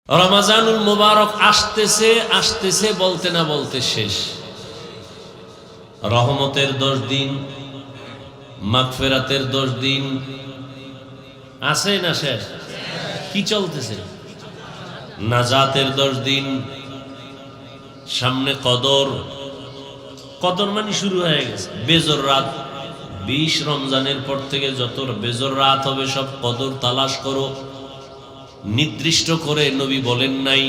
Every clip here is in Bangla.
রমজানুল মুবারক আসতেছে আসতেছে বলতে না বলতে শেষ। রহমতের 10 দিন, মাগফিরাতের 10 দিন আছে না শেষ? কি চলতেছে? নাজাতের 10 দিন, সামনে কদর। কদর মানে শুরু হয়ে গেছে। বেজর রাত 20 রমজানের পর থেকে যত বেজর রাত হবে সব কদর তালাশ করো। নির্দিষ্ট করে নবী বলেন নাই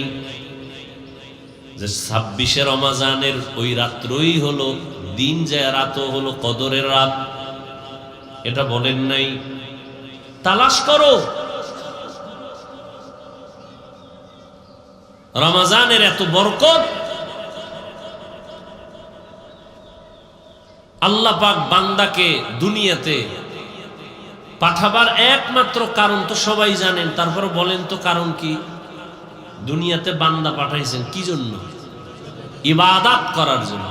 যে 26 রমজানের ওই রাত্রই হলো দিন, যে রাতও হলো কদরের রাত, এটা বলেন নাই। তালাশ করো। রমজানের এত বরকত, আল্লাহ পাক বান্দাকে দুনিয়াতে পাঠাবার একমাত্র কারণ তো সবাই জানেন, তারপর বলেন তো কারণ কি? দুনিয়াতে বান্দা পাঠাইছেন কি জন্য? ইবাদত করার জন্য।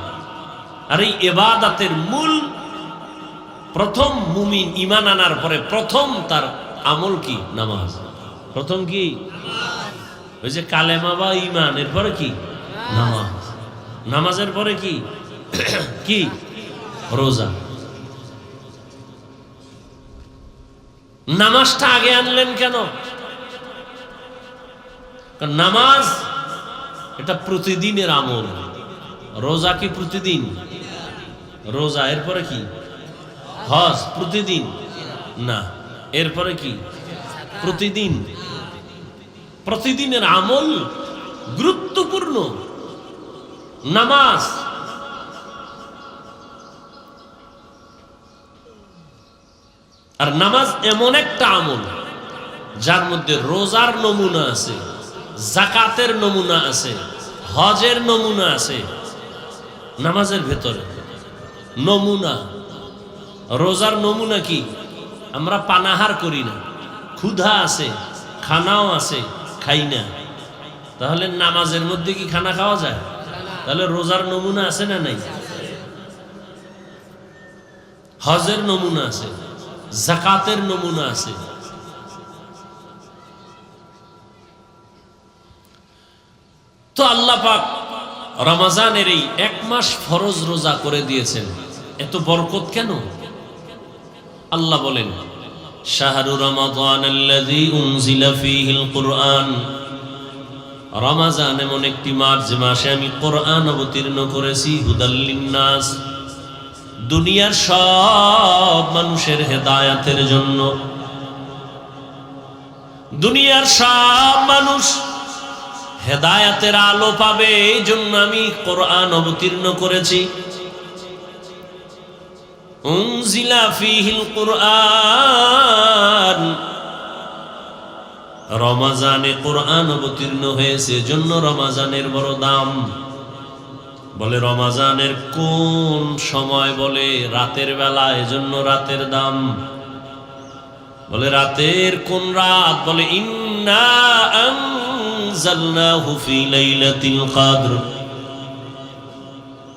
আর এই ইবাদতের মূল, প্রথম মুমিন ঈমান আনার পরে প্রথম তার আমল কি? নামাজ। প্রথম কি? ওই যে কালেমা বা ঈমান, এরপরে কি? নামাজ। নামাজের পরে কি? কি? রোজা। নামাজটা আগে আনলেন কেন? কারণ নামাজ এটা প্রতিদিনের আমল। রোজা কি প্রতিদিন? রোজা। এরপরে কি? হজ। প্রতিদিন না। এরপরে কি? প্রতিদিন। প্রতিদিনের আমল গুরুত্বপূর্ণ। নামাজ আর নামাজ এমন একটা আমল যার মধ্যে রোজার নমুনা আছে, যাকাতের নমুনা আছে, হজের নমুনা আছে। নামাজের ভেতরে নমুনা। রোজার নমুনা কি? আমরা পানাহার করি না, ক্ষুধা আছে, খানাও আছে, খাই না। তাহলে নামাজের মধ্যে কি খানা খাওয়া যায়? তাহলে রোজার নমুনা আছে না নাই? হজের নমুনা আছে, যাকাতের নমুনা আছে। তো আল্লাহ পাক রমজানের এই 1 মাস ফরজ রোজা করে দিয়েছেন। এত বরকত কেন? আল্লাহ বলেন, শাহরু রমাদানাল্লাযী উনজিলা ফীহিল কুরআন। রমজান এমন একটি মাস যে মাসে আমি কোরআন অবতীর্ণ করেছি। হুদাল লিন্নাস, দুনিয়ার সব মানুষের হেদায়েতের জন্য। দুনিয়ার সব মানুষ হেদায়েতের আলো পাবে, এই জন্য আমি কোরআন অবতীর্ণ করেছি। উনজিলা ফীহিল কুরআন, রমজানে কোরআন অবতীর্ণ হয়েছে, জন্য রমজানের বড় দাম। বলে রমজানের কোন সময়? বলে রাতের বেলা, এজন্য রাতের দাম। বলে রাতের কোন রাত? বলে ইন্না আনজালনাহু ফি লাইলাতিল কদর।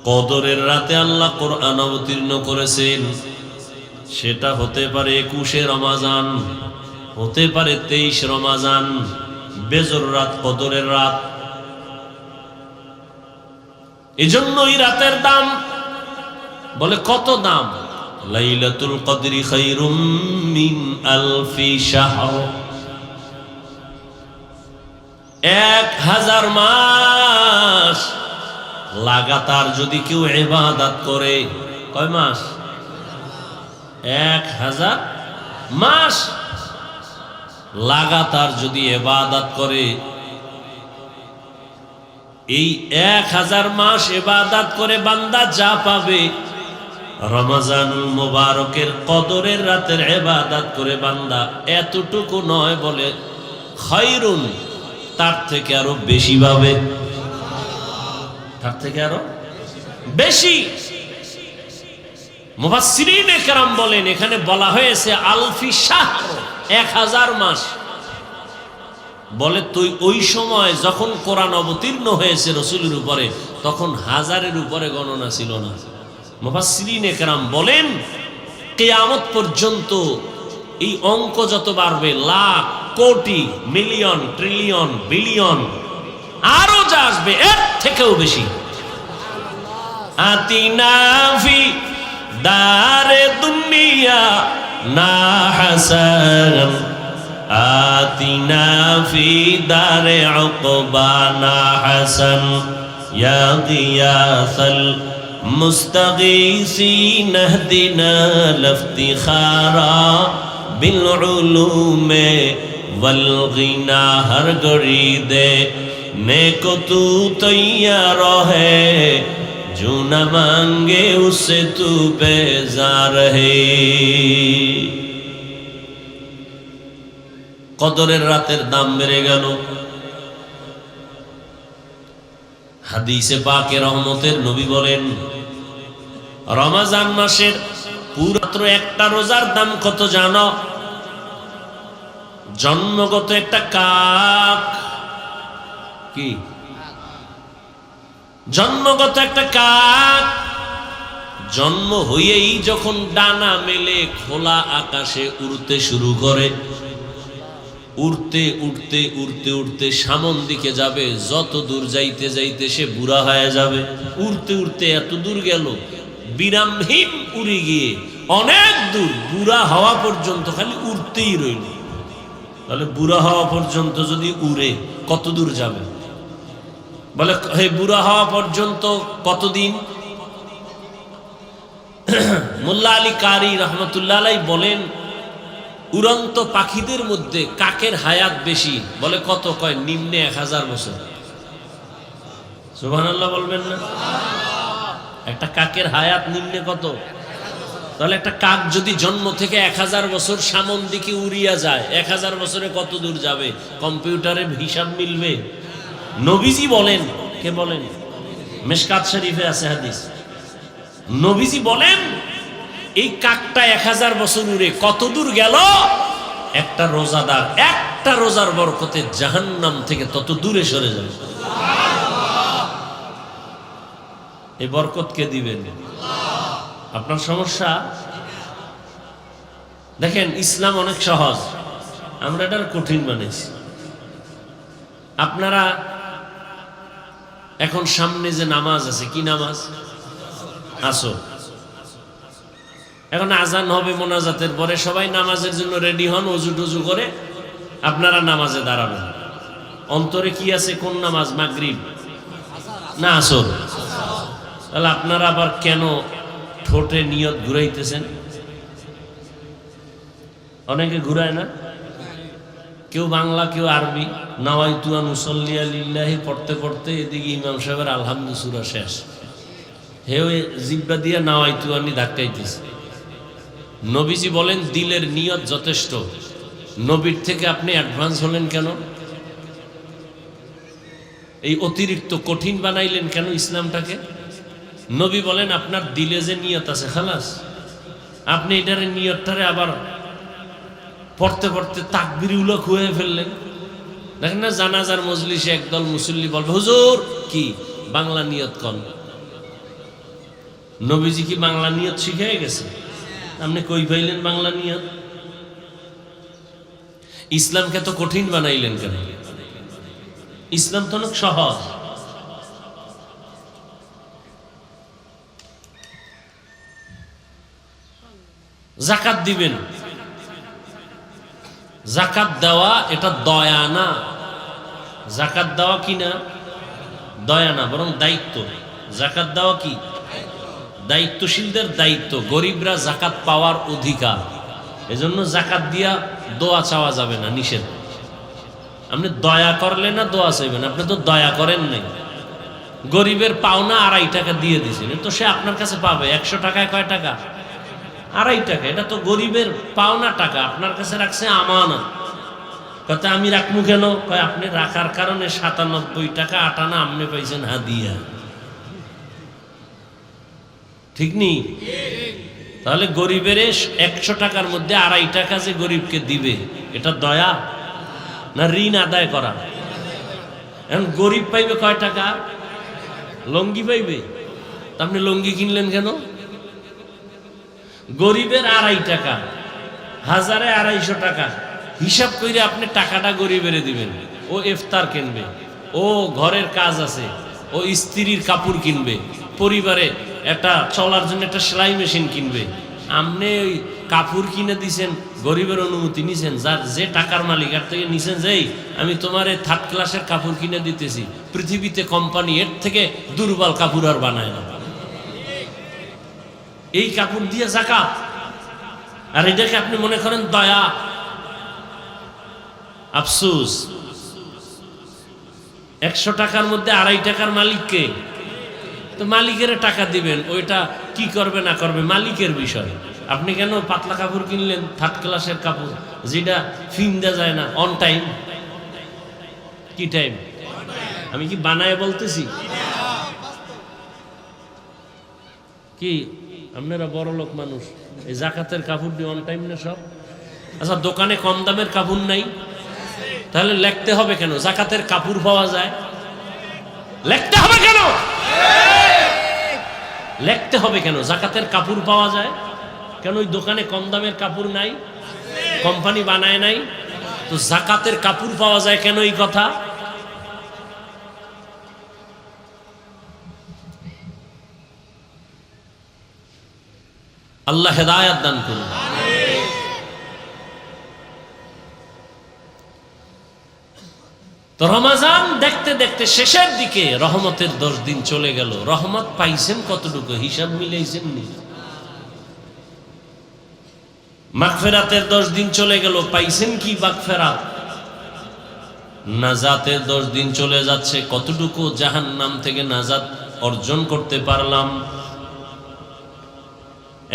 কদরের রাতে আল্লাহ কোরআন অবতীর্ণ করেছেন। সেটা হতে পারে 21 রমজান, হতে পারে 23 রমজান। বেজর রাত, কদরের রাত। এজন্যই রাতের দাম। বলে কত দাম? লাইলাতুল কদরি খায়রুম মিন আলফি শাহর। 1000 মাস লাগাতার যদি কেউ ইবাদত করে। কয় মাস? 1000 মাস লাগাতার যদি ইবাদত করে, এই 1000 মাস ইবাদত করে বান্দা যা পাবে, রমজানুল মুবারকের কদরের রাতের ইবাদত করে বান্দা এতটুকু নয়, বলে খায়রুন, তার থেকে আরো বেশি পাবে। তার থেকে আরো বেশি। মুফাসসিরিনে কেরাম বলেন, এখানে বলা হয়েছে আলফি শাহর, 1000 মাস। বলে তুই ওই সময় যখন কোরআন অবতীর্ণ হয়েছে রাসূলের উপরে, তখন 1000-এর উপরে গণনা ছিল না। মুফাসসিরিনে কেরাম বলেন কিয়ামত পর্যন্ত এই অঙ্ক যত বাড়বে, লাখ কোটি, মিলিয়ন, ট্রিলিয়ন, বিলিয়ন, আরো যা আসবে এর থেকেও বেশি। আতিনা ফি দারে দুনিয়া না হাসান, আতিনা ফি দারে উকবা না হাসান, ইয়া গিয়াসাল মুস্তাগীসিন ইহদিনা লিফতিখারা বিল উলুমে ওয়াল গিনা। হর গড়ি দে নেকো তু তৈয়ার है, जो न मांगे उससे तू बेजार है। কদরের রাতের দাম বেড়ে গেল। হাদিসে পাকে রহমতের নবী বলেন, রমজান মাসের পুরাত্র একটা রোজার দাম কত জানো? জন্মগত একটা কাক, কি জন্মগত একটা কাক জন্ম হয়েই যখন ডানা মেলে খোলা আকাশে উড়তে শুরু করে, উড়তে উড়তে উড়তে উড়তে সামন দিকে যাবে, যত দূর যাইতে যাইতে সে বুড়া হয়ে যাবে। উড়তে উড়তে এত দূর গেল, বিরামহীন উড়ে গিয়ে অনেক দূর, বুড়া হওয়া পর্যন্ত খালি উড়তেই রইল। তাহলে বুড়া হওয়া পর্যন্ত যদি উড়ে কত দূর যাবে? বলে হে বুড়া হওয়া পর্যন্ত কতদিন? মোল্লা আলী কারি রহমতুল্লাহ আলাইহি বলেন, উড়ন্ত পাখিদের মধ্যে কাকের হায়াত বেশি। বলে কত? কয় নিম্নে 1000 বছর। সুবহানাল্লাহ বলবেন না? একটা কাকের হায়াত নিম্নে কত? তাহলে একটা কাক যদি জন্ম থেকে 1000 বছর সামন দিকে উড়িয়া যায়, 1000 বছরে কত দূর যাবে? কম্পিউটারের হিসাব মিলবে? নবীজি বলেন, কে বলেন? মিশকাত শরীফে আছে হাদিস। নবীজি বলেন এই কাকটা 1000 বছর উড়ে কত দূর গেল? একটা রোজাদার একটা রোজার বরকতে জাহান্নাম থেকে তত দূরে সরে যাবে। এই বরকত কে দিবেন? আপনার সমস্যা? দেখেন ইসলাম অনেক সহজ, আমরা এটার কঠিন বানিয়েছি। আপনারা এখন সামনে যে নামাজ আছে, কি নামাজ? আসর। এখন আজান হবে মোনাজাতের পরে, সবাই নামাজের জন্য রেডি হন, অজু টজু করে আপনারা নামাজে দাঁড়াবেন। অন্তরে কি আছে? কোন নামাজ? মাগরিব না আসর? তাহলে আপনারা আবার কেন ঠোঁটে নিয়ত ঘুরাইতেছেন? অনেকে ঘুরায় না, কেউ বাংলা কেউ আরবি। নাওয়াইতু আন উসাল্লি লিল্লাহি পড়তে পড়তে এদিকে ইমাম সাহেবের আলহামদু সূরা শেষ, হেও জিব্বা দিয়া নাওয়াইতু আনি ধাক্কাইতেছে। নবীজি বলেন দিলের নিয়ত যথেষ্ট। নবীর থেকে আপনি অ্যাডভান্স হলেন কেন? এই অতিরিক্ত কঠিন বানাইলেন কেন ইসলামটাকে? নবী বলেন আপনার দিলে যে নিয়ত আছে খালাস, আপনি এটার নিয়তটারে আবার পড়তে পড়তে তাকবীরুল্লাহ খুঁয়ে ফেললেন। দেখেন না জানাজার মজলিসে একদল মুসল্লি বলবে হুজুর কি বাংলা নিয়ত কন। নবীজি কি বাংলা নিয়ত শিখিয়ে গেছে? আপনি কই পাইলেন বাংলা নিয়ত? ইসলামকে তো কঠিন বানাইলেন কেন? ইসলাম তো অনেক সহজ। জাকাত দিবেন, জাকাত দেওয়া এটা দয়া না। জাকাত দেওয়া কি না? দয়া না, বরং দায়িত্ব। জাকাত দেওয়া কি? দায়িত্বশীলদের দায়িত্ব। গরিবরা জাকাত পাওয়ার অধিকার। এজন্য জাকাত দিয়া দোয়া চাওয়া যাবে না, নিষেধ। আপনি দয়া করলে না দোয়া চাইবেন? আপনি তো দয়া করেন নাই। গরিবের পাওনা 2.5 টাকা দিয়ে দিয়েছেন, তো সে আপনার কাছে পাবে। 100 টাকায় কয় টাকা? 2.5 টাকা। এটা তো গরিবের পাওনা টাকা, আপনার কাছে রাখছে আমানত। কথা আমি রাখবো কেন? কয় আপনি রাখার কারণে 97 টাকা 8 আনা আপনি পাইছেন হাদিয়া। ঠিক নেই? তাহলে গরিবের 100 টাকার মধ্যে 2.5 টাকা যে গরিবকে দিবে, এটা দয়া না ঋণ আদায় করা? এখন গরিব পাইবে কয় টাকা? লঙ্গি পাইবে। আপনি লঙ্গি কিনলেন কেন? গরিবের 2.5 টাকা, 1000-এ 250 টাকা, হিসাব করে আপনি টাকাটা গরিবের দিবেন। ও ইফতার কিনবে, ও ঘরের কাজ আছে, ও স্ত্রীর কাপড় কিনবে, পরিবারে একটা চলার জন্য একটা সেলাই মেশিন কিনবে। আপনি ওই কাপড় কিনে দিছেন, গরিবের অনুমতি নিছেন, যার যে টাকার মালিক আর থেকে নিছেন, যেই আমি তোমার থার্ড ক্লাসের কাপড় কিনে দিতেছি, পৃথিবীতে কোম্পানি এর থেকে দুর্বল কাপড় আর বানায় না, এই কাপড় দিয়ে যাকাত। আর এটাকে আপনি মনে করেন দয়া। আফসোস, 100 টাকার মধ্যে 2.5 টাকার মালিককে, তো মালিকের টাকা দিবেন, ওইটা কি করবে না করবে মালিকের বিষয়। আপনি কেন পাতলা কাপড় কিনলেন, থার্ড ক্লাসের কাপড়, যেটা ফিন্দা যায় না অন টাইম? কি টাইম? আমি কি বানায় বলতেছি? কি আপনারা বড় লোক মানুষ, এই জাকাতের কাপড় দিয়ে অন টাইম না সব? আচ্ছা, দোকানে কম দামের কাপড় নাই, তাহলে লিখতে হবে কেন জাকাতের কাপড় পাওয়া যায়? লিখতে হবে কেন? লিখতে হবে কেন জাকাতের কাপড় পাওয়া যায়? কেন ওই দোকানে কম দামের কাপড় নাই, কোম্পানি বানায় নাই, তো জাকাতের কাপড় পাওয়া যায় কেন? এই কথা আল্লাহ হেদায়েত দান করুন। তো রমাজান দেখতে দেখতে শেষের দিকে রহমতের 10 দিন চলে গেল। রহমত পাইছেন কতটুকু হিসাব মিলাইছেন নি? মাগফিরাতের 10 দিন চলে গেল, পাইছেন কি মাগফিরাত? নাজাতের 10 দিন চলে যাচ্ছে, কতটুকু জাহান্নাম থেকে নাজাত অর্জন করতে পারলাম?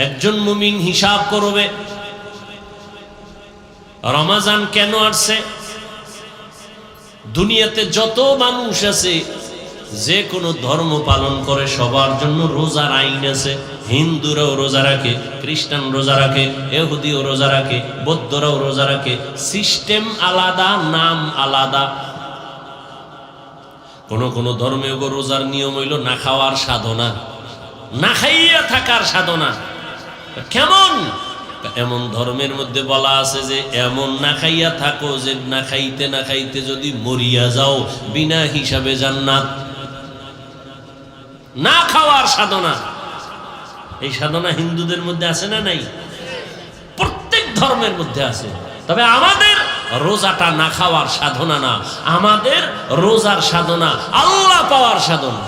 একজন মুমিন হিসাব করবে রমাজান কেন আসছে। দুনিয়াতে যত মানুষ আছে, যে কোনো ধর্ম পালন করে, সবার জন্য রোজার আইন আছে। হিন্দুরাও রোজা রাখে, খ্রিস্টান রোজা রাখে, ইহুদিও রোজা রাখে, বৌদ্ধরাও রোজা রাখে। সিস্টেম আলাদা, নাম আলাদা। কোন কোন ধর্মে রোজার নিয়ম হইল না খাওয়ার সাধনা, না খাইয়া থাকার সাধনা। কেমন? এমন ধর্মের মধ্যে বলা আছে যে এমন না খাইয়া থাকো যে না খাইতে না খাইতে যদি মরিয়া যাও বিনা হিসাবে জান্নাত। না খাওয়ার সাধনা, এই সাধনা হিন্দুদের মধ্যে আছে না নাই? প্রত্যেক ধর্মের মধ্যে আছে। তবে আমাদের রোজাটা না খাওয়ার সাধনা না, আমাদের রোজার সাধনা আল্লাহ পাওয়ার সাধনা।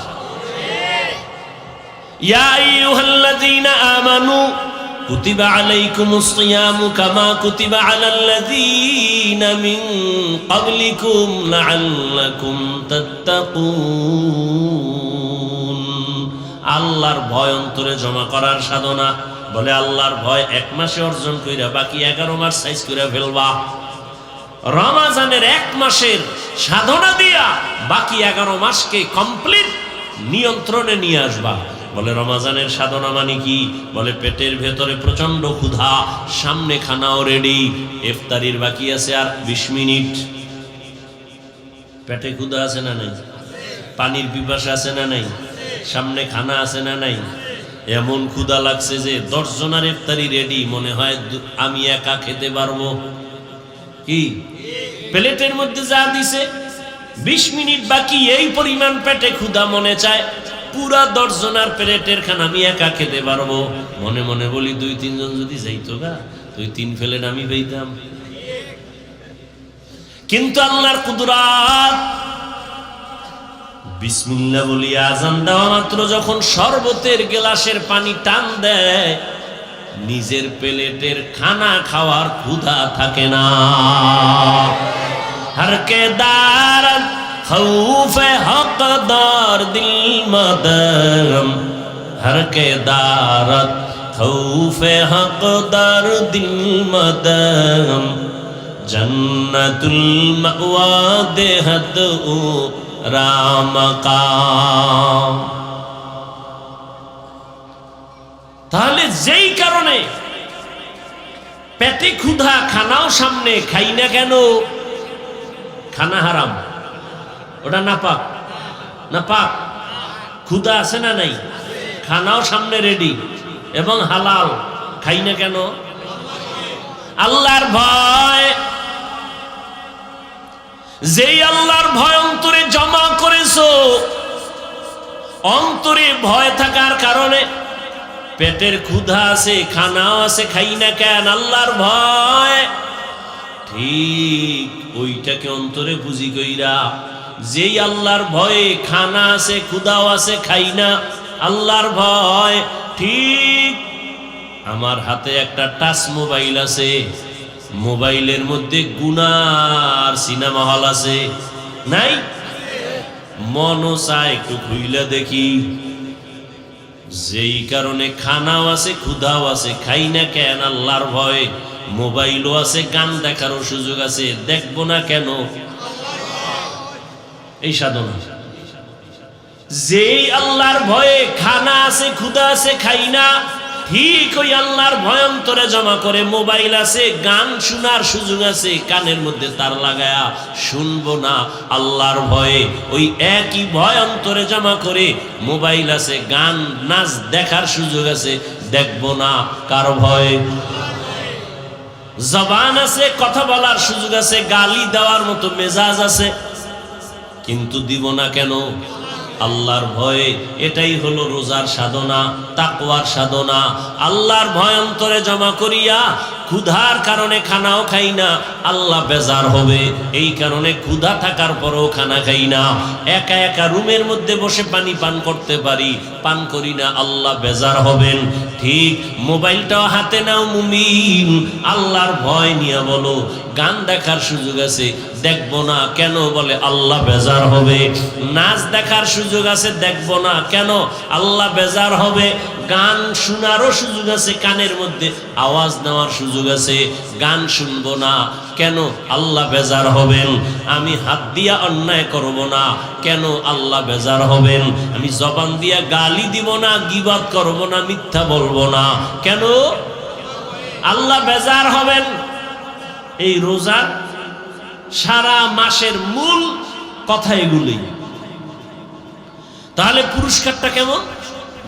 ইয়া আইয়ুহাল্লাযীনা আমানু কুতিবা আলাইকুমুস সিয়ামু কামা কুতিবা আলাল্লাযীনা মিন ক্বাবলিকুম লাআল্লাকুম তাত্তাকুন। আল্লাহর ভয় অন্তরে জমা করার সাধনা। বলে আল্লাহর ভয় 1 মাসে অর্জন কইরা বাকি 11 মাস সাইজ কইরা ফেলবা। রমাজানের 1 মাসের সাধনা দিয়া বাকি 11 মাসকে কমপ্লিট নিয়ন্ত্রণে নিয়ে আসবা। বলে রমাজানের সাধনা মানে কি? বলে পেটের ভেতরে প্রচন্ড ক্ষুধা, সামনে খানাও রেডি, ইফতারির বাকি আছে আর 20 মিনিট। পেটে ক্ষুধা আছে না নাই? পানির পিপাসা আছে না নাই? সামনে খানা আছে না নাই? এমন ক্ষুধা লাগছে যে 10 জনের ইফতারি রেডি, মনে হয় আমি একা খেতে পারবো। কি প্লেটের মধ্যে যা দিছে 20 মিনিট বাকি, এই পরিমাণ পেটে ক্ষুধা, মনে চায় পুরা 10 জনের প্লেটের খানা আমি একা খেতে পারবো। মনে মনে বলি 2-3 জন যদি যাইতো গা, 2-3 প্লেট আমি পেইতাম। কিন্তু আল্লাহর কুদরত, বিসমিল্লাহ বলি আজান দেওয়া মাত্র যখন শরবতের গ্লাসের পানি টান দেয়, নিজের প্লেটের খানা খাওয়ার ক্ষুধা থাকে না। हर के दारत खौफ हकदार दिल मदम, हर के दारत खौफ हकदार दिल मदम, जन्नतुल मअवा देहत उ রামকাম। তাহলে যেই কারণে পেটে ক্ষুধা, খানাও সামনে, খাই না কেন? খানা হারাম, ওটা নাপাক। নাপাক, ক্ষুধা আছে না নাই? খানাও সামনে রেডি এবং হালাল, খাই না কেন? আল্লাহর ভয় যেই আল্লাহর ভয় অন্তরে জমা করেছো, অন্তরে ভয় থাকার কারণে পেটের ক্ষুধা আছে, খানাও আছে, খাই না কেন? আল্লাহর ভয়। ঠিক ওইটাকে অন্তরে পুঁজি কইরা, যেই আল্লাহর ভয়ে খানা আছে, ক্ষুধাও আছে, খাই না, আল্লাহর ভয়। ঠিক আমার হাতে একটা টাচ মোবাইল আছে, মোবাইলের মধ্যে গুনার সিনেমা হল আছে, নাই? মনও চায় একটু খুইলা দেখি। যেই কারণে খানাও আছে, ক্ষুধাও আছে, খাই না কেন? আল্লাহর ভয়। মোবাইলও আছে, গান দেখারও সুযোগ আছে, দেখবো না কেন? এই সাধনা। যেই আল্লাহর ভয়ে খানা আছে, ক্ষুধা আছে, খাই না, ঠিক ওই আল্লাহর ভয় অন্তরে জমা করে। মোবাইল আছে, গান শোনার সুযোগ আছে, কানের মধ্যে তার লাগায়া শুনবো না, আল্লাহর ভয়ে। ওই একই ভয় অন্তরে জমা করে মোবাইল আছে, গান নাচ দেখার সুযোগ আছে, দেখবো না, কার ভয়? জবান আছে, কথা বলার সুযোগ আছে, গালি দেওয়ার মতো মেজাজ আছে, কিন্তু দিব না কেন? আল্লাহর ভয়ে। এটাই হলো রোজার সাধনা, তাকওয়ার সাধনা। আল্লাহর ভয় অন্তরে জমা করিয়া ক্ষুধার কারণে খানাও খাই না, আল্লাহ বেজার হবে, এই কারণে ক্ষুধা থাকার পরেও খানা খাই না। একা একা রুমের মধ্যে বসে পানি পান করতে পারি, পান করি না, আল্লাহ বেজার হবেন। ঠিক মোবাইলটাও হাতে নাও মুমিন, আল্লাহর ভয় নিয়ে বলো। গান দেখার সুযোগ আছে, দেখবো না কেন? বলে আল্লাহ বেজার হবে। নাচ দেখার সুযোগ আছে, দেখবো না কেন? আল্লাহ বেজার হবে। গান শোনারও সুযোগ আছে, কানের মধ্যে আওয়াজ নেওয়ার সুযোগ আছে, গান শুনবো না কেন? আল্লাহ বেজার হবেন। আমি হাত দিয়া অন্যায় করব না, কেন? আল্লাহ বেজার হবেন। আমি জবান দিয়া গালি দিব না, গীবত করব না, মিথ্যা বলবো না, কেন? আল্লাহ বেজার হবেন। এই রোজা সারা মাসের মূল কথা এগুলি। তাহলে পুরস্কারটা কেমন?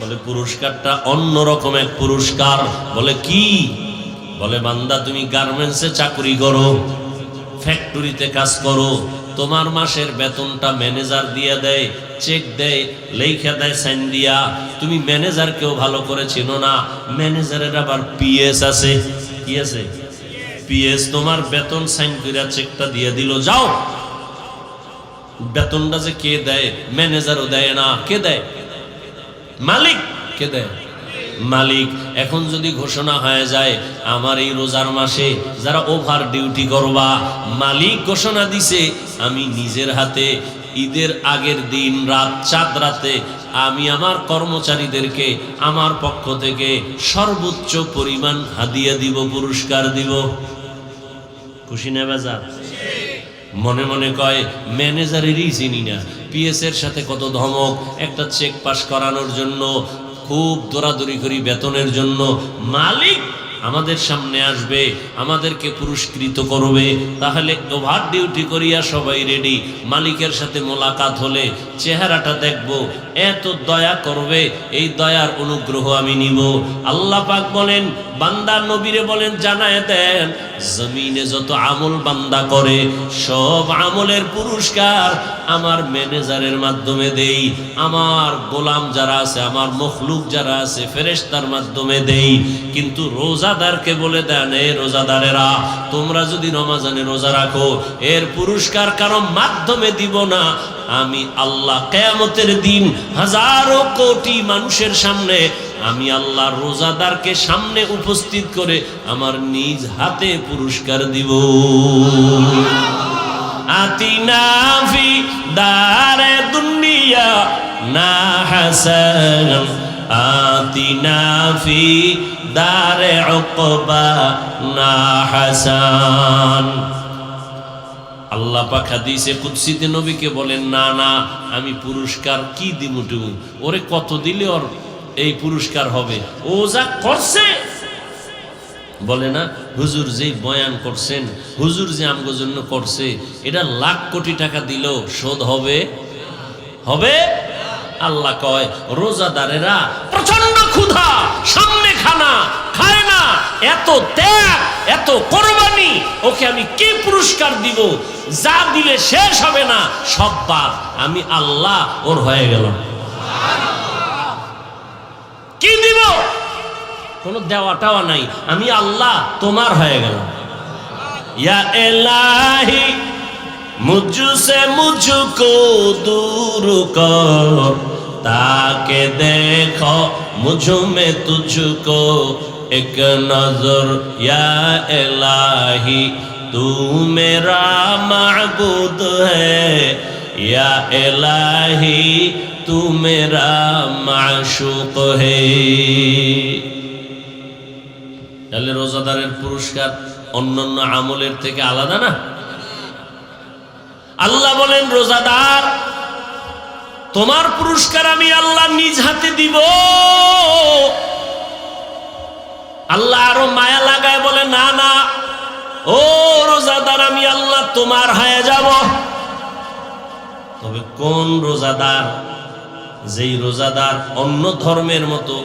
বলে পুরস্কারটা অন্যরকম এক পুরস্কার। বলে কি? বলে বান্দা তুমি গার্মেন্টসে চাকরি করো, ফ্যাক্টরিতে কাজ করো, তোমার মাসের বেতনটা ম্যানেজার দিয়ে দেয়, চেক দেয়, লেখা দেয় সাইন দিয়া। তুমি ম্যানেজারকেও ভালো করে চেনো না, ম্যানেজারের আবার পিএস আছে। কি আছে? পিএস। তোমার বেতন সাইন কইরা চেকটা দিয়ে দিল, যাও। বেতনটা যে কে দেয়? ম্যানেজারও দেয় না। কে দেয়? মালিক। কে দেয়? মালিক। এখন যদি ঘোষণা হয়ে যায় আমার এই রোজার মাসে যারা ওভার ডিউটি করবা, মালিক ঘোষণা দিছে আমি নিজের হাতে ঈদের আগের দিন রাত চাঁদ রাতে আমি আমার কর্মচারীদেরকে আমার পক্ষ থেকে সর্বোচ্চ পরিমাণ হাদিয়া দিব, পুরস্কার দিব। খুশি না বেজার? মনে মনে কয় ম্যানেজারেরই চিনি না, পিএস এর সাথে কত ধমক, একটা চেক পাস করানোর জন্য খুব দৌড়াদৌড়ি করি বেতনের জন্য। মালিক আমাদের সামনে আসবে, আমাদেরকে পুরস্কৃত করবে। তাহলে ওভার ডিউটি করিয়া সবাই রেডি। মালিকের সাথে মোলাকাত হলে চেহারাটা দেখব, এত দয়া করবে, এই দয়ার অনুগ্রহ আমি নিব। আল্লাহ পাক বলেন, বান্দা নবীরে বলেন জানায় দেন, জমিনে যত আমল বান্দা করে সব আমলের পুরস্কার আমার ম্যানেজারের মাধ্যমে দেই, আমার গোলাম যারা আছে, আমার মখলুক যারা আছে ফেরেশতার মাধ্যমে দেই। কিন্তু রোজাদারকে বলে দেন, এ রোজাদারেরা তোমরা যদি রমজানে রোজা রাখো এর পুরস্কার কারো মাধ্যমে দিব না, আমি আল্লাহ কিয়ামতের দিন হাজারো কোটি মানুষের সামনে আমি আল্লাহ রোজাদারকে সামনে উপস্থিত করে আমার নিজ হাতে পুরস্কার দিব। আতিনা ফি দারে দুনিয়া না হাসান, আতিনা ফি দারে উকবা না হাসান। আল্লাহ পাক হাদিসে কুদসিতে নবীকে বলেন, না না আমি পুরস্কার কি দিমুটু, ওরে কত দিলে ওর এই পুরস্কার হবে, ও যা করছে। বলে না হুজুর যেই বয়ান করছেন, হুজুর যে আমগো জন্য করছে, এটা লাখ কোটি টাকা দিলেও শোধ হবে? হবে? আল্লাহ কয় রোজাদারেরা প্রচন্ড ক্ষুধা, সামনে খানা খায় না, এত ত্যাগ, এত কোরবানি, ওকে আমি কি পুরস্কার দিব? যা দিলে শেষ হবে না, সব বাদ। আমি আল্লাহ ওর হয়ে গেলাম। কি দিব? কোনো দেওয়া টাওয়া নাই, আমি আল্লাহ তোমার হয়ে গেলাম। ইয়া ইলাহি মুঝসে মুঝকো दूर कर, ताके देखो मुझ में तुझको एक नजर। या इलाही तू मेरा माबूद है, या इलाही तू मेरा माशूक है। তাহলে রোজাদারের পুরস্কার অন্যান্য আমলের থেকে আলাদা না? আল্লাহ বলেন, রোজাদার তোমার পুরস্কার আমি আল্লাহ নিজ হাতে দিব। আল্লাহ আরো মায়া লাগায় বলে, না না ও রোজাদার, আমি আল্লাহ তোমার হয়ে যাব। তবে কোন রোজাদার? যেই রোজাদার অন্য ধর্মের মতো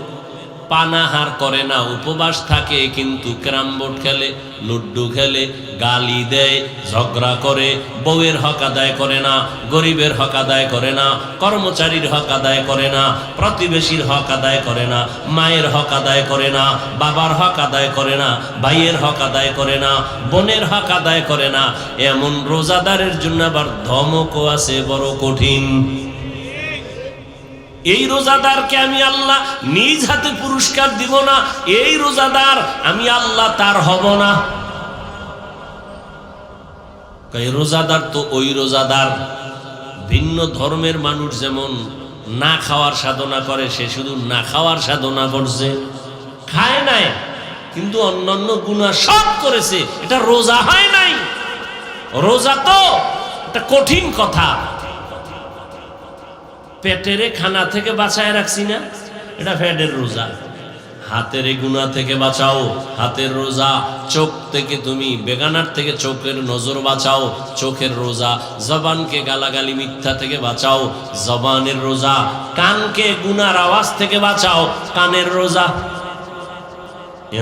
পানাহার করে না, উপবাস থাকে, কিন্তু ক্যারাম বোর্ড খেলে, লুড্ডু খেলে, গালি দেয়, ঝগড়া করে, বউয়ের হক আদায় করে না, গরিবের হক আদায় করে না, কর্মচারীর হক আদায় করে না, প্রতিবেশীর হক আদায় করে না, মায়ের হক আদায় করে না, বাবার হক আদায় করে না, ভাইয়ের হক আদায় করে না, বোনের হক আদায় করে না, এমন রোজাদারের জন্য আবার ধমকও আছে বড় কঠিন। এই রোজাদারকে আমি আল্লাহ নিজ হাতে পুরস্কার দিব না, এই রোজাদার আমি আল্লাহ তার হব না। এই রোজাদার তো ওই রোজাদার, ভিন্ন ধর্মের মানুষ যেমন না খাওয়ার সাধনা করে, সে শুধু না খাওয়ার সাধনা করছে, খায় নাই, কিন্তু অন্যান্য গুনাহ সব করেছে, এটা রোজা হয় নাই। রোজা তো একটা কঠিন কথা। পেটের খানা থেকে বাঁচায় রাখছি না, এটা পেটের রোজা। হাতের গুনাহ থেকে বাঁচাও, হাতের রোজা। চোখ থেকে তুমি বেগানার থেকে চোখের নজর বাঁচাও, চোখের রোজা। জবানকে গালাগালি মিথ্যা থেকে বাঁচাও, জবানের রোজা। কানকে গুনার আওয়াজ থেকে বাঁচাও, কানের রোজা।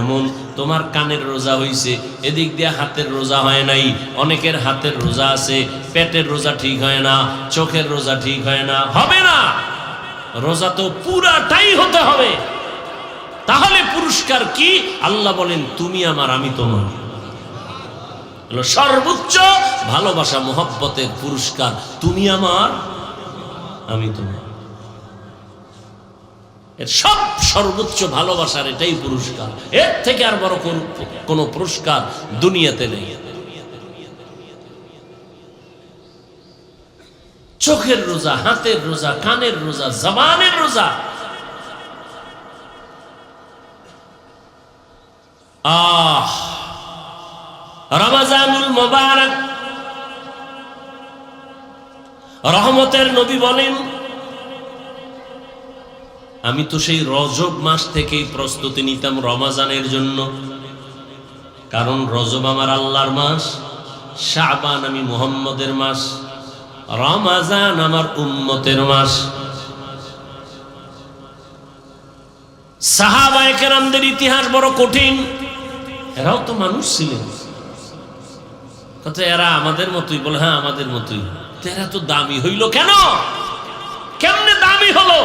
এমন তোমার কানের রোজা হইছে, এদিক দিয়ে হাতের রোজা হয় নাই। অনেকের হাতের রোজা আছে, পেটের রোজা ঠিক হয় না, চোখের রোজা ঠিক হয় না, হবে না। রোজা তো পুরাটাই হতে হবে। তাহলে পুরস্কার কি? আল্লাহ বলেন, তুমি আমার, আমি তোমার। সর্বোচ্চ ভালোবাসা, মোহব্বতের পুরস্কার, তুমি আমার, আমি তোমার। এর সব সর্বোচ্চ ভালোবাসার এটাই পুরস্কার। এর থেকে আর বড় কোন পুরস্কার দুনিয়াতে নেই। চোখের রোজা, হাতের রোজা, কানের রোজা, জবানের রোজা। রমজানুল মুবারক, রহমতের নবী বলেন, আমি তো সেই রজব মাস থেকেই প্রস্তুতি নিতাম রমজানের জন্য, কারণ রজব আমার আল্লাহর মাস, শাবান আমি মুহাম্মদের মাস, রমজান আমার উম্মতের মাস। সাহাবায়ে কেরামদের ইতিহাস বড় কঠিন, এরাও তো মানুষ ছিলেন। কত এরা আমাদের মতোই? বলে হ্যাঁ আমাদের মতোই। এরা তো দামি হইল কেন? কেমনে দামি হলো?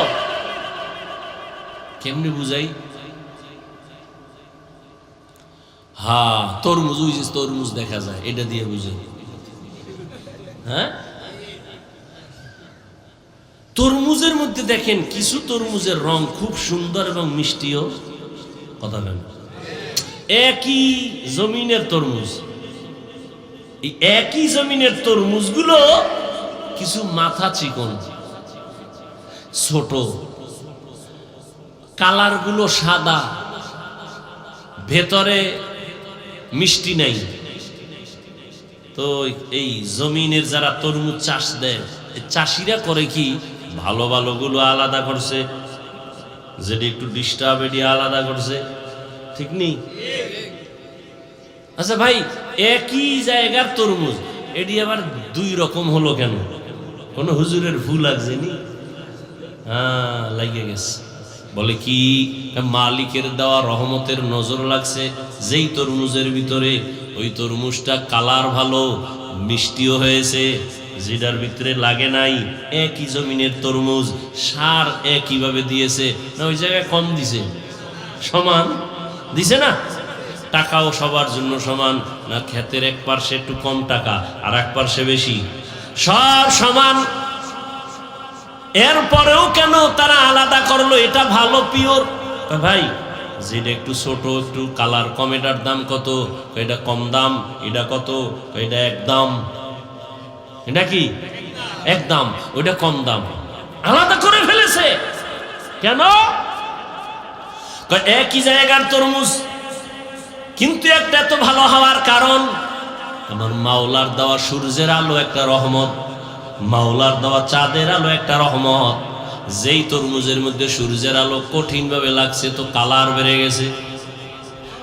কেমনে বুঝাই? হ্যাঁ, তরমুজ, ওই যে তরমুজ দেখা যায়, এটা দিয়ে বুঝে। হ্যাঁ, তরমুজের মধ্যে দেখেন কিছু তরমুজের রং খুব সুন্দর এবং মিষ্টিও। কথা বলেন, একই জমিনের তরমুজ, এই একই জমিনের তরমুজগুলো কিছু মাথা চিকন, ছোট, কালার গুলো সাদা, ভেতরে মিষ্টি নাই। তো এই জমিনের যারা তরমুজ চাষ দেয়, চাষিরা করে কি, ভালো ভালো গুলো আলাদা করছে, যেটা একটু ডিস্টার্ব এটি আলাদা করছে, ঠিক নেই? আচ্ছা ভাই, একই জায়গার তরমুজ, এটি আবার দুই রকম হলো কেন? কোন হুজুরের ভুল লাগছে নি? হ্যাঁ, লাগিয়ে গেছে। বলে কি, মালিকের দেওয়া রহমতের নজর লাগছে যেই তরমুজের ভিতরে, ওই তরমুজটা কালার ভালো, মিষ্টিও হয়েছে, যেটার ভিতরে লাগে নাই। একই জমিনের তরমুজ, সার একইভাবে দিয়েছে না, ওই জায়গায় কম দিছে, সমান দিছে না? টাকাও সবার জন্য সমান না? ক্ষেতের এক পার্শ্বে একটু কম টাকা আর এক পার্শ্বে বেশি, সব সমান। এরপরেও কেন তারা আলাদা করলো? এটা ভালো পিওর। ভাই যেটা একটু ছোট, একটু কালার কম, এটার দাম কত? এটা কম দাম। এটা কত? এটা এক দাম। এটা কি এক দাম? ওইটা কম দাম। আলাদা করে ফেলেছে কেন? একই জায়গার তরমুজ, কিন্তু একটা এত ভালো হওয়ার কারণ আমার মাওলার দেওয়া সূর্যের আলো একটা রহমত, মাওলার দেওয়া চাঁদের আলো একটা রহমত। যেই তরমুজের মধ্যে সূর্যের আলো কঠিনভাবে লাগছে তো কালার বেড়ে গেছে,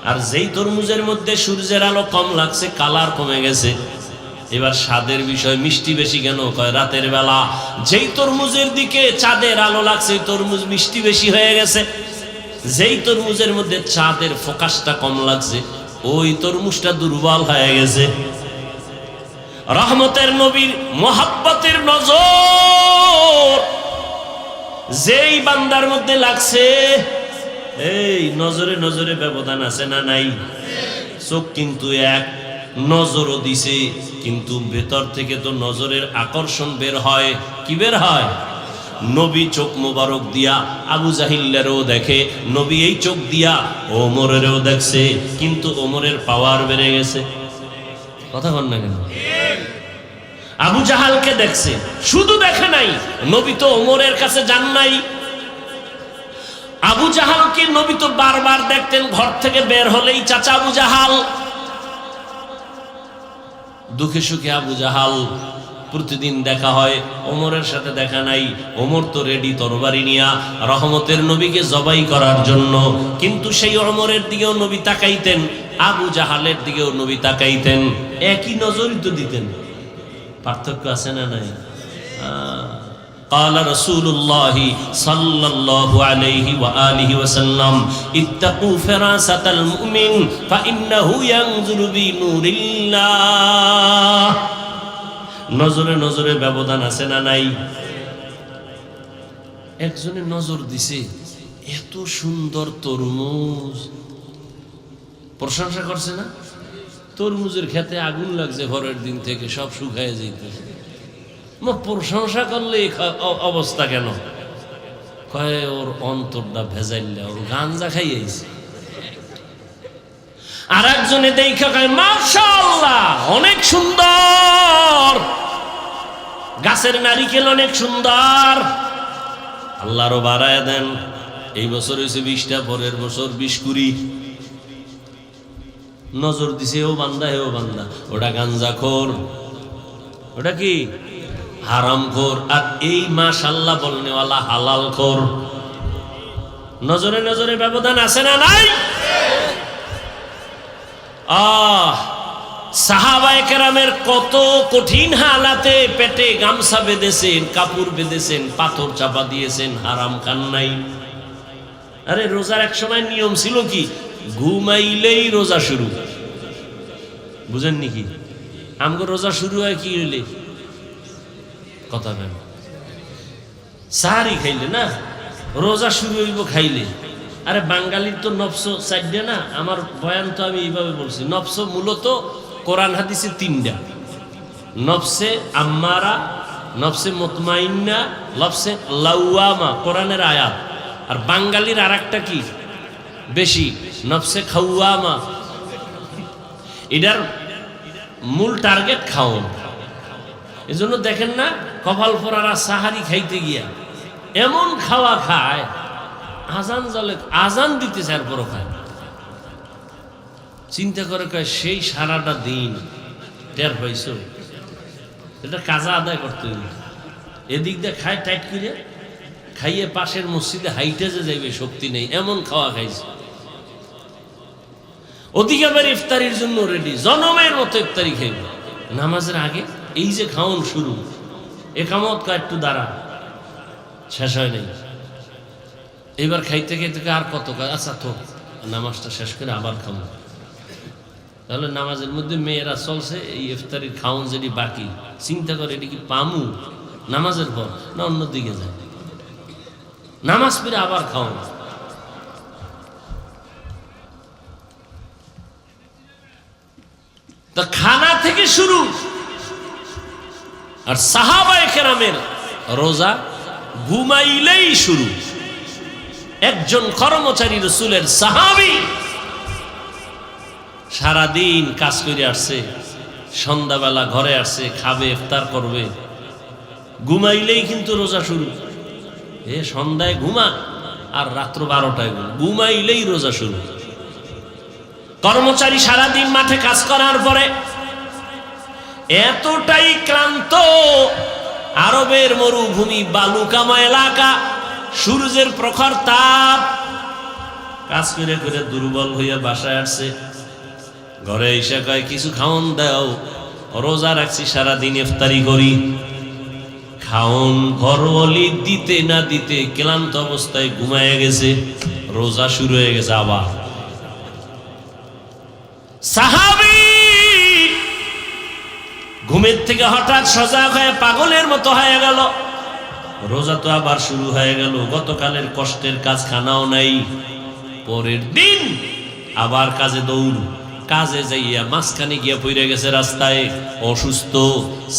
আর যেই তরমুজের মধ্যে সূর্যের আলো কম লাগছে কালার কমে গেছে। এবার স্বাদের বিষয়, মিষ্টি বেশি কেন? কয় রাতের বেলা যেই তরমুজের দিকে চাঁদের আলো লাগছে ওই তরমুজ মিষ্টি বেশি হয়ে গেছে। যেই তরমুজের মধ্যে চাঁদের ফোকাসটা কম লাগছে ওই তরমুজটা দুর্বল হয়ে গেছে। রহমতের নবীর মোহাব্বতের নজর যেই বান্দার মধ্যে লাগছে, এই নজরে নজরে ব্যবধান আছে না নাই? চোখ কিন্তু এক, নজরও দিছে, কিন্তু ভেতর থেকে তো নজরের আকর্ষণ বের হয়। কি বের হয়? নবী চোখ মোবারক দিয়া আবু জাহিলেরও দেখে, নবী এই চোখ দিয়া ওমরেরও দেখছে, কিন্তু ওমরের পাওয়ার বেড়ে গেছে। কথা বল না কেন? আবু জাহালকে দেখছে, শুধু দেখে নাই, নবী তো ওমরের কাছে যান নাই। আবু জাহালকে নবী তো বারবার দেখতেন, ঘর থেকে বের হলেই চাচা আবু জাহাল। দুঃখে সুখে আবু জাহাল প্রতিদিন দেখা হয়, ওমরের সাথে দেখা নাই। ওমর তো রেডি তরবারি নিয়া রহমতের নবীকে জবাই করার জন্য, কিন্তু সেই ওমরের দিকেও নবী তাকাইতেন, আবু জাহালের দিকেও নবী তাকাইতেন, একই নজরই তো দিতেন। পার্থক্য আছে না নাই? قال رسول الله صلى الله عليه وآله وسلم اتقوا فراسة المؤمن فإنه ينظر بنور الله। নজরে নজরে ব্যবধান আছে না নাই? একজনের নজর দিছে, এত সুন্দর তরমুজ, প্রশংসা করছে না? তরমুজের খেতে আগুন লাগছে পরের দিন থেকে, সব শুকায় যেতেছে। প্রশংসা করলে অবস্থা কেন? কয় ওর অন্তরটা ভেজাইল্লা, ওর গাঞ্জা খাইয়েছে। আর একজনে দেখা কয় মাশাআল্লাহ অনেক সুন্দর, গাছের নারিকেল অনেক সুন্দর, আল্লাহরও বাড়ায় দেন। এই বছর হয়েছে 20টা, পরের বছর 20-20। নজর দিছে ও বান্দা, হেও বান্দা, ওটা গাঞ্জাখোর, ওটা কি হারামখোর, আর এই মাশাআল্লাহ বলনেওয়ালা হালালখোর। নজরে নজরে ব্যবধান আছে না নাই? সাহাবায়ে কেরামের কত কঠিন হালাতে পেটে গামছা বেঁধেছেন, কাপড় বেঁধেছেন, পাথর চাপা দিয়েছেন, হারাম খান নাই। আরে রোজার এক সময় নিয়ম ছিল কি, ঘুমাইলেই রোজা শুরু। বুঝেননি কি? আমগো রোজা শুরু হয় কি হইলে? কথা কেন? সাহারি খাইলে না রোজা শুরু হইব খাইলে। আরে বাঙালির তো নফস চারটে না? আমার বয়ান তো আমি এইভাবে বলছি, নফস মূলত কোরআন হাদিসে 3টা, নফসে আম্মারা, নফসে মুতমাইন্না, নফসে লাওয়ামা, কোরআনের আয়াত। আর বাঙালির আর একটা কি বেশি, নফসে খাওয়ামা। এটার মূল টার্গেট খাওন। এজন্য দেখেন না কপাল পরারা সাহারি খাইতে গিয়া এমন খাওয়া খায়, আজান জলে আজান দিতেছে এরপরও খায়। চিন্তা করে কয় সেই সারাটা দিন টের পাইছো, এটা কাজা আদায় করতে হইবে। এদিক দিয়ে খায় টাইট করে, খাইয়ে পাশের মসজিদে হাইটে যে যাইবে শক্তি নেই, এমন খাওয়া খাইছে। ওদিকে আবার ইফতারির জন্য রেডি, জনমের মতো ইফতারি খাইবে নামাজের আগে। এই যে খাওন শুরু, একামত কা একটু দাঁড়া, শেষ হয় নাই। এবার খাইতে খাইতে আর কত, আচ্ছা তো নামাজটা শেষ করে আবার খাবো। তাহলে নামাজের মধ্যে মেয়েরা চলছে, এই ইফতারির খাওন যেটি বাকি, চিন্তা করে এটি কি পামু নামাজের পর না অন্যদিকে যায়, নামাজ পড়ে আবার খাওন। তো খানা থেকে শুরু। আর সাহাবায়ে কেরামের রোজা ঘুমাইলেই শুরু। একজন কর্মচারী রাসূলের সাহাবী সারাদিন কাজ করে আসছে, সন্ধ্যাবেলা ঘরে আসছে, খাবে, ইফতার করবে, ঘুমাইলেই কিন্তু রোজা শুরু। সন্ধ্যায় ঘুমা আর রাত্র 12টায় ঘুমাইলেই রোজা শুরু। কর্মচারী সারাদিন মাঠে কাজ করার পরে এতটাই ক্লান্ত, আরবের মরুভূমি, বালুকামা এলাকা, সূর্যের প্রখর তাপ, কাজ করে করে দুর্বল হইয়া বাসায় আসছে। ঘরে এসে কয় কিছু খাওন দাও, রোজা রাখছি সারাদিন ইফতারি করি। খাওন ঘরওয়ালি দিতে না দিতে ক্লান্ত অবস্থায় ঘুমায় গেছে, রোজা শুরু হয়ে গেছে আবার। সাহাবী ঘুমের থেকে হঠাৎ সজাগ হয়ে পাগলের মতো হয়ে গেল, রোজা তো আবার শুরু হয়ে গেল। গতকালের কষ্টের কাজ খানাও নাই, পরের দিন আবার কাজে দৌড়। কাজে যাইয়া মাঝখানে গিয়া পড়ে গেছে রাস্তায়, অসুস্থ।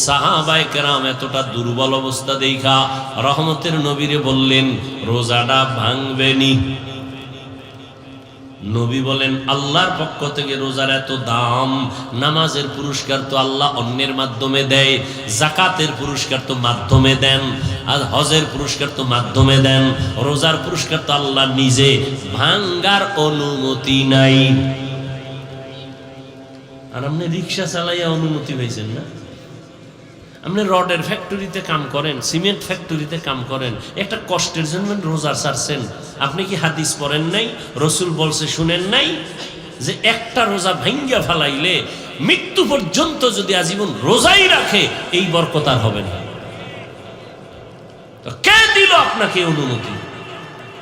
সাহাবায়ে কেরাম এতটা দুর্বল অবস্থা দেখা রহমতের নবীরে বললেন রোজাটা ভাঙবেনি। নবী বলেন আল্লাহর পক্ষ থেকে রোজার এত দাম, নামাজের পুরস্কার তো আল্লাহ অন্যের মাধ্যমে দেয়, যাকাতের পুরস্কার তো মাধ্যমে দেন, আর হজের পুরস্কার তো মাধ্যমে দেন, রোজার পুরস্কার তো আল্লাহ নিজে, ভাঙ্গার অনুমতি নাই। আর আপনি রিক্সা চালাইয়া অনুমতি পাইছেন না? আপনি রডের ফ্যাক্টরিতে কাম করেন, সিমেন্ট ফ্যাক্টরিতে কাম করেন, একটা কষ্টের জন্য রোজা ছাড়ছেন। আপনি কি হাদিস পড়েন নাই? রসুল বলছে শুনেন নাই যে একটা রোজা ভাঙ্গিয়া ফেলাইলে মৃত্যু পর্যন্ত যদি আজীবন রোজাই রাখে এই বরকত আর হবে না। তো কে দিল আপনাকে অনুমতি?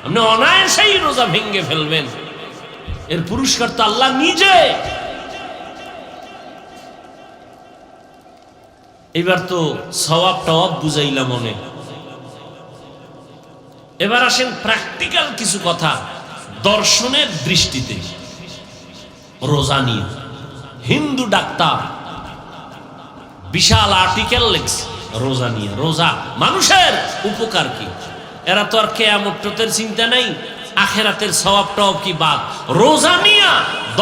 আপনি অনায়াসেই রোজা ভেঙ্গে ফেলবেন, এর পুরস্কার তো আল্লাহ নিজে। এবার তো সওয়াবটা বুঝাইলাম অনেক, এবার আসেন প্র্যাকটিক্যাল কিছু কথা দর্শনের দৃষ্টিতে রোজা নিয়ে। হিন্দু ডাক্তার বিশাল আর্টিকেল লেখছে রোজা নিয়ে, রোজা মানুষের উপকার কি। এরা তো আর কিয়ামতের চিন্তা নাই, আখিরাতের সওয়াবটাও কি বাদ। রোজা নিয়ে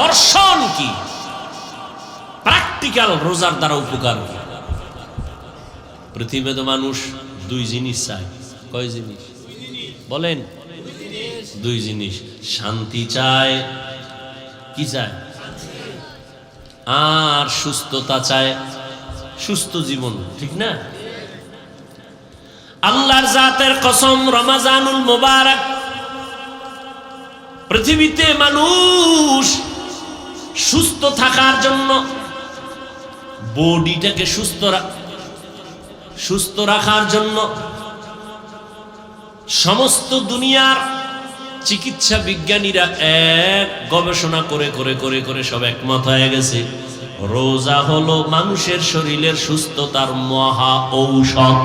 দর্শন কি, প্র্যাকটিক্যাল রোজার দ্বারা উপকার কি। পৃথিবীতে মানুষ দুই জিনিস চায়। কয় জিনিস বলেন? দুই জিনিস। শান্তি চায়, কি চায়? আর সুস্থতা চায়, সুস্থ জীবন, ঠিক না? আল্লাহর জাতের কসম, রমাজানুল মুবারক, পৃথিবীতে মানুষ সুস্থ থাকার জন্য, বডিটাকে সুস্থ রাখার জন্য সমস্ত দুনিয়ার চিকিৎসা বিজ্ঞানীরা এক গবেষণা করে করে করে করে সব একমত হয়ে গেছে রোজা হলো মানুষের শরীরের সুস্থতার মহা ঔষধ।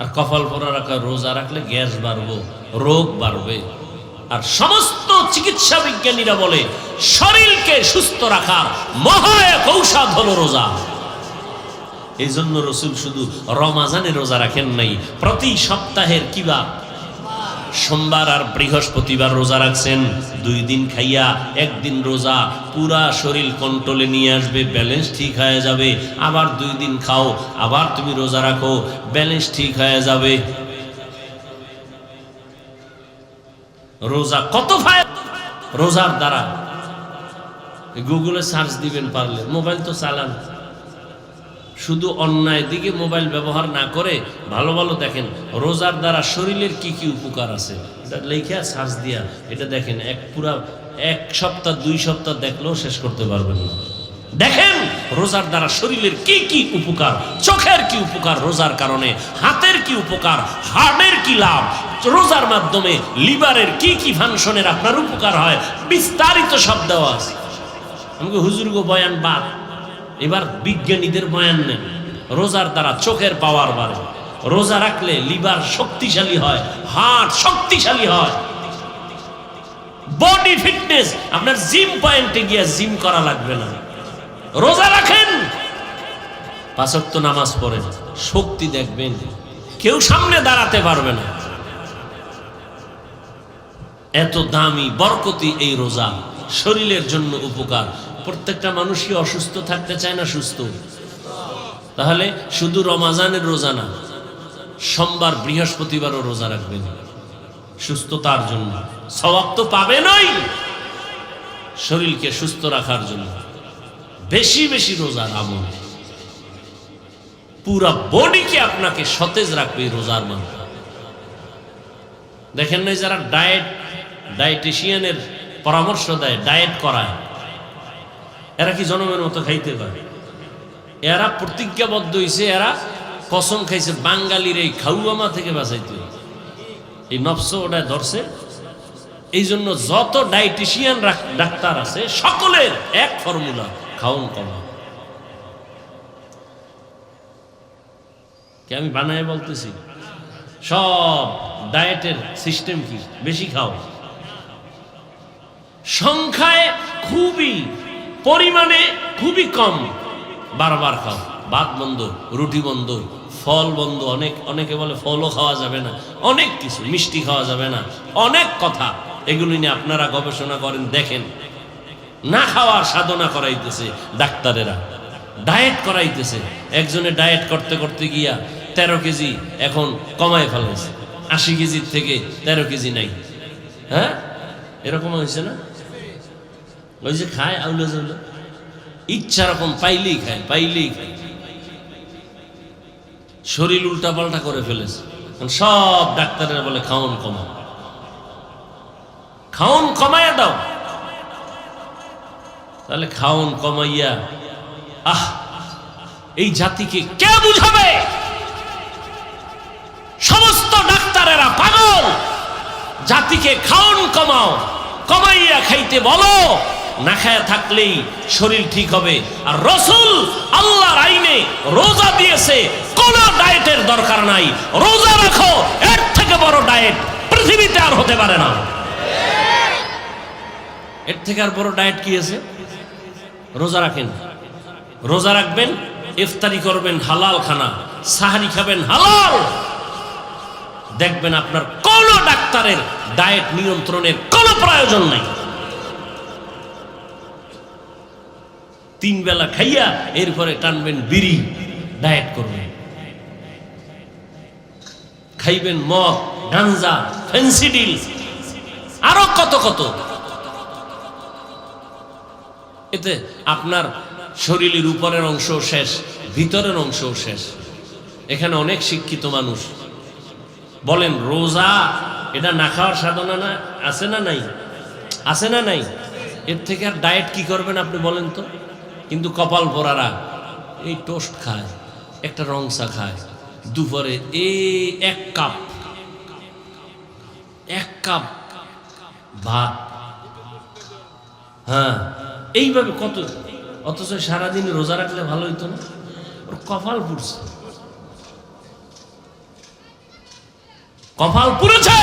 আর কপাল পরা রাখা, রোজা রাখলে গ্যাস বাড়বে, রোগ বাড়বে। আর সমস্ত চিকিৎসা বিজ্ঞানীরা বলে শরীরকে সুস্থ রাখার মহা এক ঔষধ হলো রোজা। এই জন্য রসুল শুধু রমাজানে রোজা রাখেন নাই, প্রতি সপ্তাহের কিবা সোমবার আর বৃহস্পতিবার রোজা রাখছেন। 2 দিন খাইয়া 1 দিন রোজা, পুরা শরীর কন্ট্রোলে নিয়ে আসবে, ব্যালেন্স ঠিক হয়ে যাবে। আবার 2 দিন খাও, আবার তুমি রোজা রাখো, ব্যালেন্স ঠিক হয়ে যাবে। রোজা কত ফায়দা রোজার দ্বারা, গুগলে সার্চ দিবেন পারলে, মোবাইল তো চালান, শুধু অন্যায় দিকে মোবাইল ব্যবহার না করে ভালো ভালো দেখেন রোজার দ্বারা শরীরের কি কি উপকার আছে। এটা লেখা সার্চ দিয়া এটা দেখেন, পুরা 1 সপ্তাহ 2 সপ্তাহ দেখলেও শেষ করতে পারবেন না। দেখেন রোজার দ্বারা শরীরের কি কি উপকার, চোখের কি উপকার রোজার কারণে, হাতের কি উপকার, হার্টের কি লাভ, রোজার মাধ্যমে লিভারের কি কি ফাংশনের আপনার উপকার হয়, বিস্তারিত সব দেওয়া আছে। আমাকে হুজুরগো বয়ান বাদ, এবার বিজ্ঞানীদের বয়ান নেন। রোজার দ্বারা চোখের পাওয়ার বাড়ে, রোজা রাখলে লিভার শক্তিশালী হয়, হার্ট শক্তিশালী হয়, বডি ফিটনেস, আপনার জিম পয়েন্টে গিয়ে জিম করা লাগবে না। রোজা রাখেন, 5 ওয়াক্ত নামাজ পড়েন, শক্তি দেখবেন, কেউ সামনে দাঁড়াতে পারবে না। এত দামি বরকতি এই রোজা, শরীরের জন্য উপকার। প্রত্যেকটা মানুষই অসুস্থ থাকতে চায় না সুস্থ? তাহলে শুধু রমাজানের রোজা না, সোমবার বৃহস্পতিবারও রোজা রাখবেন সুস্থতার জন্য। সওয়াব তো পাবেনই, শরীরকে সুস্থ রাখার জন্য বেশি বেশি রোজার আমল, পুরা বডিকে আপনাকে সতেজ রাখবে রোজার মাধ্যমে। দেখেন না যারা ডায়েটিশিয়ানের পরামর্শ দেয়, ডায়েট করায়, এরা কি জনমের মতো খাইতে পারে? এরা প্রতিজ্ঞাবদ্ধ হয়েছে, এরা কসম খাইছে বাঙালির এই খাউয়ামা থেকে বাঁচাইতে। এই নফস ওটা ধরছে। এই জন্য যত ডায়েটিশিয়ান ডাক্তার আছে সকলের এক ফর্মুলা, খাওন কমা। কি আমি বানায় বলতেছি? সব ডায়েটের সিস্টেম কি? বেশি খাও, সংখ্যায় খুবই, পরিমাণে খুবই কম, বারবার খাও। ভাত বন্ধ, রুটি বন্ধ, ফল বন্ধ। অনেকে বলে ফলও খাওয়া যাবে না, অনেক কিছু, মিষ্টি খাওয়া যাবে না, অনেক কথা। এগুলি নিয়ে আপনারা গবেষণা করেন, দেখেন। না খাওয়ার সাধনা করাইতেছে ডাক্তারেরা, ডায়েট করাইতেছে। একজনে ডায়েট করতে করতে গিয়া 13 কেজি এখন কমায় ফেলাইছে, 80 কেজির থেকে 13 কেজি নাই। হ্যাঁ, এরকম হয়েছে না? ওই যে খায় আউলে জাউলে, ইচ্ছা রকম পাইলেই খায়, পাইলেই খায়, শরীর উল্টা পাল্টা করে ফেলেছে। সব ডাক্তারেরা বলে খাওন কমাও, খাওন কমাইয়া দাও। তাহলে খাওন কমাইয়া এই জাতিকে কে বুঝাবে? সমস্ত ডাক্তারেরা পাগল। জাতিকে খাওন কমাও, কমাইয়া খাইতে বলো। না খায়া থাকলেই শরীর ঠিক হবে। আর রাসূল আল্লাহর আইনে রোজা দিয়েছে, কোন ডায়েটের দরকার নাই। রোজা রাখো, এর থেকে বড় ডায়েট পৃথিবীতে আর হতে পারে না। এর থেকে আর বড় ডায়েট কি আছে? রোজা রাখেন, রোজা রাখবেন, ইফতারি করবেন হালাল খানা, সাহারি খাবেন হালাল। দেখবেন আপনার কোন ডাক্তারের ডায়েট নিয়ন্ত্রণের কোনো প্রয়োজন নাই। 3 বেলা খাইয়া এরপরে টানবেন বিড়ি, ডায়েট করবেন। খাইবেন মদ, গাঞ্জা, ফেন্সিডিল, আরো কত কত। এতে আপনার শরীরের উপরের অংশ শেষ, ভিতরের অংশ শেষ। এখানে অনেক শিক্ষিত মানুষ বলেন রোজা এটা না খাওয়ার সাধনা না, আছে না নাই? আছে না নাই? এর থেকে আর ডায়েট কি করবেন আপনি বলেন তো? কিন্তু কপাল পোড়ারা এই টোস্ট খায়, একটা রংসা খায়, দুপুরে এই 1 কাপ ভাত। হ্যাঁ, এইভাবে কত। অথচ সারাদিন রোজা রাখলে ভালো হইতো না? ওর কপাল পুড়ছে, কপাল পুড়েছে।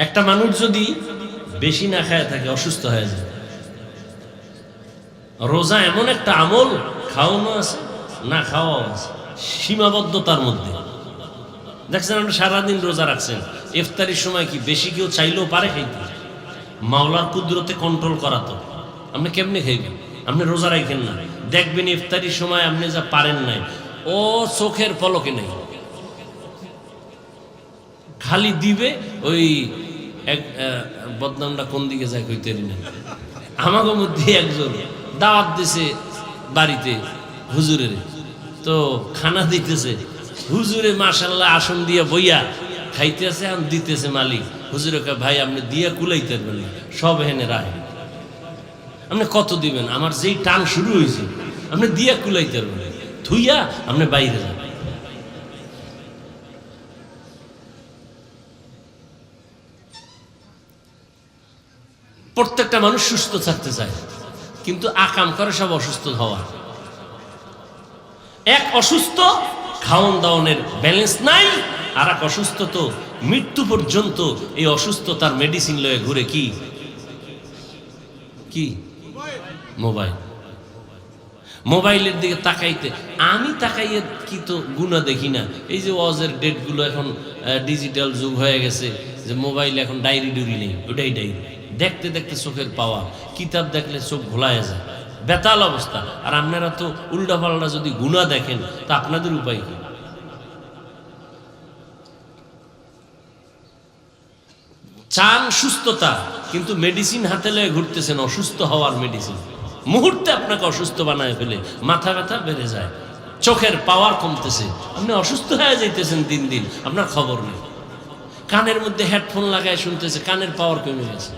একটা মানুষ যদি বেশি না খায় থাকে, অসুস্থ হয়ে যায়। রোজা এমন একটা আমল, খাওয়ানো আছে, না খাওয়াও আছে, সীমাবদ্ধতার মধ্যে। দেখছেন আমরা সারাদিন রোজা রাখছেন, ইফতারির সময় কি বেশি কেউ চাইলেও পারে খাইতে? মাওলার কুদরতে কন্ট্রোল করা তো। আপনি কেমনে খাইবেন? আপনি রোজা রাখেন না, দেখবেন ইফতারির সময় আপনি যা পারেন নাই, ও চোখের পলকে নেই, খালি দিবে। ওই এক বদনামটা কোন দিকে যায় কইতে না। আমাকে মধ্যে একজন দাওয়াত দিছে বাড়িতে হুজুরের, তো খানা দিতেছে হুজুরে, মাশাআল্লাহ আসন দিয়ে বইয়া খাইতেছে, আর দিতেছে মালিক। হুজুরে কয় ভাই আপনি দিয়া কুলাইতে পারবেন না, সব হেনে রায়, আপনি কত দিবেন? আমার যেই টান শুরু হয়েছে আপনি দিয়া কুলাইতে পারবেন, থুইয়া আপনি বাইরে যান। প্রত্যেকটা মানুষ সুস্থ থাকতে চায়, কিন্তু আকাম করে সব অসুস্থ হওয়া। এক অসুস্থ খাওন দাওনের ব্যালেন্স নাই, আর এক অসুস্থ তো মৃত্যু পর্যন্ত এই অসুস্থতার মেডিসিন লয়ে ঘুরে। কি কি মোবাইল, মোবাইলের দিকে তাকাইতে আমি তাকাইয়ে কি তো গুণা দেখি না। এই যে ওয়াজের ডেটগুলো এখন ডিজিটাল যুগ হয়ে গেছে, যে মোবাইল এখন ডায়েরি ডুরি নেই, ওটাই ডায়েরি, দেখতে দেখতে চোখের পাওয়া, কিতাব দেখলে চোখ ঘোলায় যায়, বেতাল অবস্থা। আর আপনারা তো উল্টা পাল্টা যদি গুণা দেখেন তা আপনাদের উপায় কি? চান সুস্থতা, কিন্তু মেডিসিন হাতে লয়ে ঘুরতেছেন অসুস্থ হওয়ার মেডিসিন। মুহূর্তে আপনাকে অসুস্থ বানায় ফেলে, মাথা ব্যথা বেড়ে যায়, চোখের পাওয়ার কমতেছে, আপনি অসুস্থ হয়ে যাইতেছেন দিন দিন, আপনার খবর নেই। কানের মধ্যে হেডফোন লাগায় শুনতেছে, কানের পাওয়ার কমে গেছে।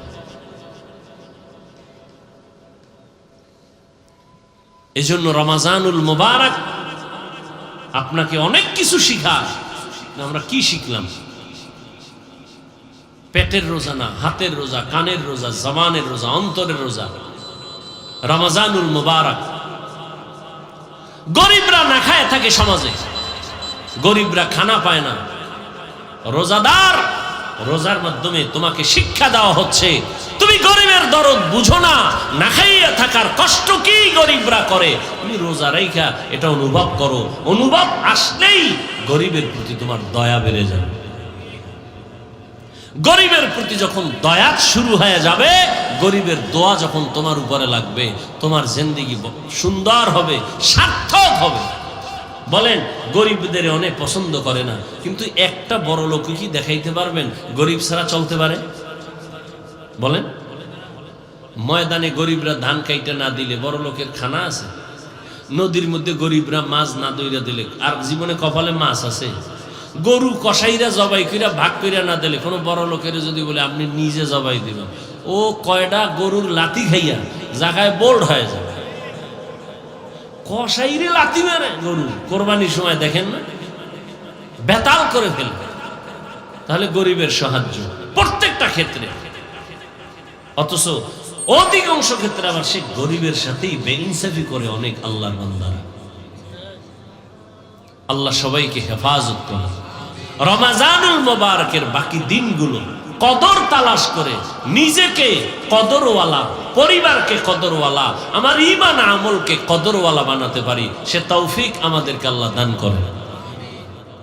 এজন্য রমাজানুল মুবারক আপনাকে অনেক কিছু শিখায়। আমরা কি শিখলাম? পেটের রোজা না, হাতের রোজা, কানের রোজা, জবানের রোজা, অন্তরের রোজা। রমাজানুল মুবারক। গরিবরা না খায় থাকে সমাজে, গরিবরা খানা পায় না। রোজাদার, রোজার মাধ্যমে তোমাকে শিক্ষা দেওয়া হচ্ছে, তুমি গরিবের দরদ বুঝো না, না খাইয়া থাকার কষ্ট কি গরিবরা করে, তুমি রোজা রাইখা এটা অনুভব করো। অনুভব আসলেই গরিবের প্রতি তোমার দয়া বেড়ে যাবে। গরিবের প্রতি যখন দয়া শুরু হয়ে যাবে, গরিবের দোয়া যখন তোমার উপরে লাগবে, তোমার জিন্দেগি সুন্দর হবে, সার্থক হবে। বলেন গরিবদের অনেক পছন্দ করে না, কিন্তু একটা বড় লোক কি দেখাইতে পারবেন গরিব ছাড়া চলতে পারে? বলেন, ময়দানে গরিবরা ধান কাইটা না দিলে বড় লোকের খানা আছে? নদীর মধ্যে গরিবরা মাছ না দইরা দিলে আর জীবনে কপালে মাছ আছে? গরু কসাইরা জবাই কইরা ভাগ কইরা না দিলে কোনো বড় লোকের যদি বলে আপনি নিজে জবাই দিবেন, ও কয়টা গরুর লাথি খাইয়া জায়গায় বোল্ড হয়ে যাবে। কসাইরে লাথি মেরে গরু কোরবানির সময় দেখেন না, বেতাল করে ফেলবে। তাহলে গরিবের সাহায্য প্রত্যেকটা ক্ষেত্রে, অথচ অধিকাংশ ক্ষেত্রে আবার সে গরিবের সাথেই বেইনসাফি করে অনেক আল্লাহর বান্দারা। আল্লাহ সবাইকে হেফাজত করে। রমাজানুল মুবারকের বাকি দিনগুলো কদর তালাশ করে নিজেকে কদরওয়ালা, পরিবারকে কদরওয়ালা, আমার ঈমান আমলকে কদরওয়ালা বানাতে পারি, সে তৌফিক আমাদেরকে আল্লাহ দান করে।